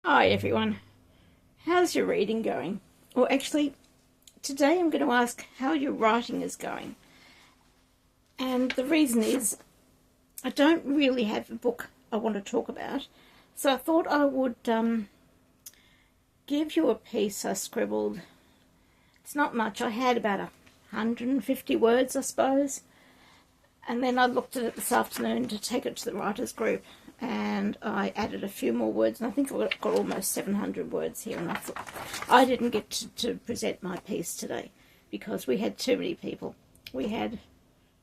Hi everyone, how's your reading going? Or actually, today I'm going to ask how your writing is going. And the reason is, I don't really have a book I want to talk about, so I thought I would give you a piece I scribbled. It's not much, I had about 150 words I suppose, and then I looked at it this afternoon to take it to the writers group, and I added a few more words, and I think I've got almost 700 words here, and I thought I didn't get to present my piece today because we had too many people. We had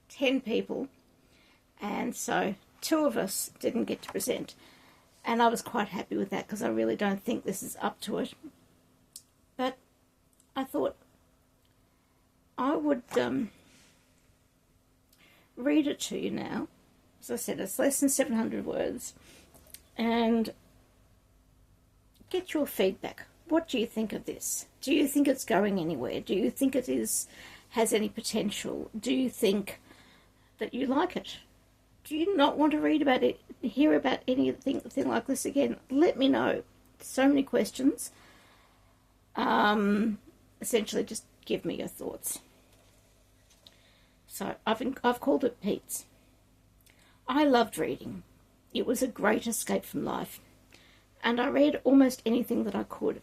10 people, and so 2 of us didn't get to present, and I was quite happy with that because I really don't think this is up to it. But I thought I would read it to you now. As I said, it's less than 700 words, and get your feedback. What do you think of this? Do you think it's going anywhere? Do you think it has any potential? Do you think that you like it? Do you not want to read about it, hear about anything like this again? Let me know. So many questions. Essentially, just give me your thoughts. So I've called it Pete's. I loved reading. It was a great escape from life, and I read almost anything that I could.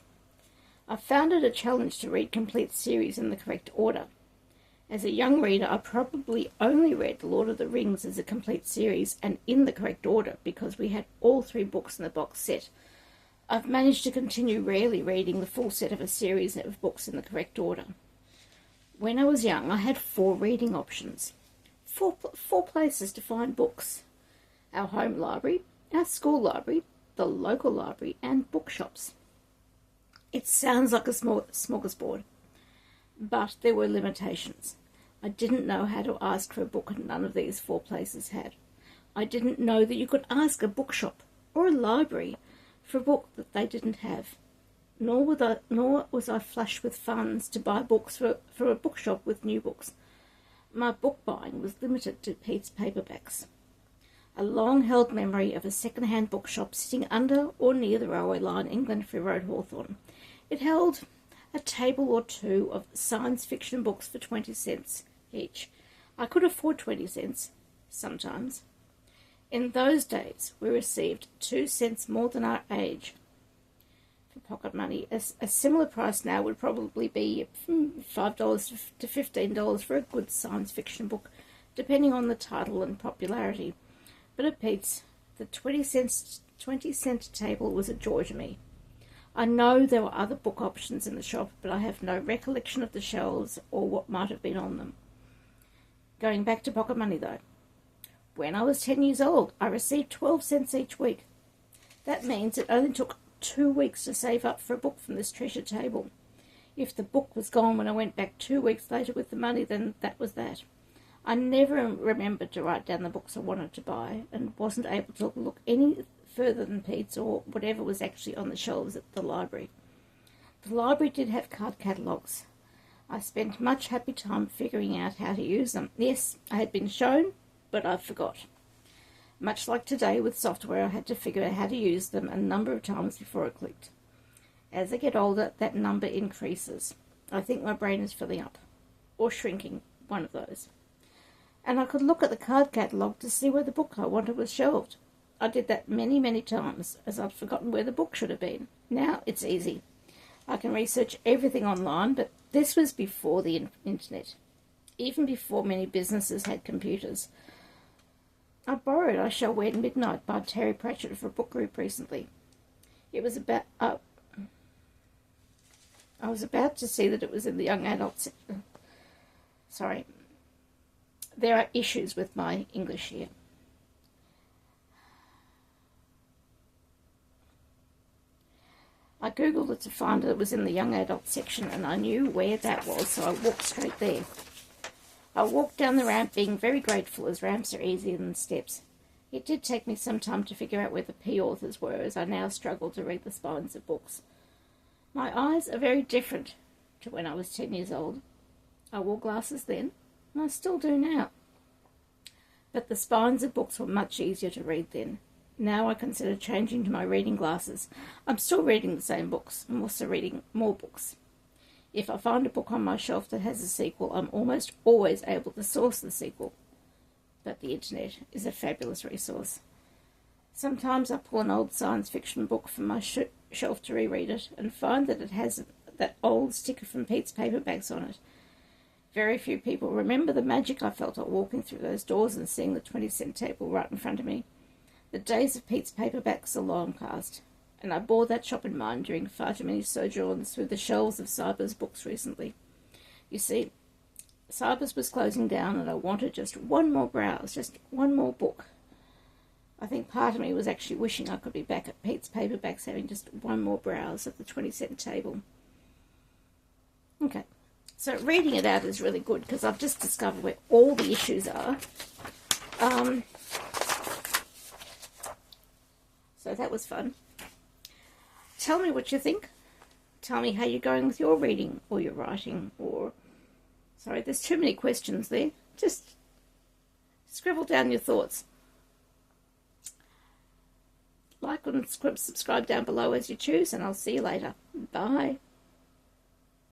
I found it a challenge to read complete series in the correct order. As a young reader, I probably only read The Lord of the Rings as a complete series and in the correct order because we had all 3 books in the box set. I've managed to continue rarely reading the full set of a series of books in the correct order. When I was young, I had 4 reading options. Four places to find books: our home library, our school library, the local library, and bookshops. It sounds like a smorgasbord, but there were limitations. I didn't know how to ask for a book none of these 4 places had. I didn't know that you could ask a bookshop or a library for a book that they didn't have. Nor was I flush with funds to buy books for a bookshop with new books. My book buying was limited to Pete's paperbacks. A long-held memory of a second-hand bookshop sitting under or near the railway line in Glenfrey Road, Hawthorn. It held a table or 2 of science fiction books for 20 cents each. I could afford 20 cents, sometimes. In those days, we received 2 cents more than our age for pocket money. A similar price now would probably be $5 to $15 for a good science fiction book, depending on the title and popularity. But at Pete's, the 20 cent table was a joy to me. I know there were other book options in the shop, but I have no recollection of the shelves or what might have been on them. Going back to pocket money, though. When I was 10 years old, I received 12 cents each week. That means it only took 2 weeks to save up for a book from this treasure table. If the book was gone when I went back 2 weeks later with the money, then that was that. I never remembered to write down the books I wanted to buy and wasn't able to look any further than Pete's or whatever was actually on the shelves at the library. The library did have card catalogues. I spent much happy time figuring out how to use them. Yes, I had been shown, but I forgot. Much like today with software, I had to figure out how to use them a number of times before I clicked. As I get older, that number increases. I think my brain is filling up, or shrinking, one of those. And I could look at the card catalogue to see where the book I wanted was shelved. I did that many, many times, as I'd forgotten where the book should have been. Now it's easy. I can research everything online, but this was before the internet, even before many businesses had computers. I borrowed I Shall Wait at Midnight by Terry Pratchett for a book group recently. It was about... I was about to see that it was in the young adult section. Sorry. There are issues with my English here. I googled it to find that it was in the young adult section, and I knew where that was, so I walked straight there. I walked down the ramp being very grateful, as ramps are easier than steps. It did take me some time to figure out where the P authors were, as I now struggle to read the spines of books. My eyes are very different to when I was 10 years old. I wore glasses then, and I still do now. But the spines of books were much easier to read then. Now I consider changing to my reading glasses. I'm still reading the same books. I'm also reading more books. If I find a book on my shelf that has a sequel, I'm almost always able to source the sequel. But the internet is a fabulous resource. Sometimes I pull an old science fiction book from my shelf to reread it and find that it has that old sticker from Pete's Paperbacks on it. Very few people remember the magic I felt at walking through those doors and seeing the 20-cent table right in front of me. The days of Pete's Paperbacks are long past, and I bore that shop in mind during far too many sojourns through the shelves of Cyber's books recently. You see, Cyber's was closing down and I wanted just one more browse, just one more book. I think part of me was actually wishing I could be back at Pete's Paperbacks having just one more browse at the 20-cent table. Okay, so reading it out is really good because I've just discovered where all the issues are. So that was fun. Tell me what you think. Tell me how you're going with your reading or your writing or... Sorry, there's too many questions there. Just scribble down your thoughts. Like and subscribe down below as you choose, and I'll see you later. Bye.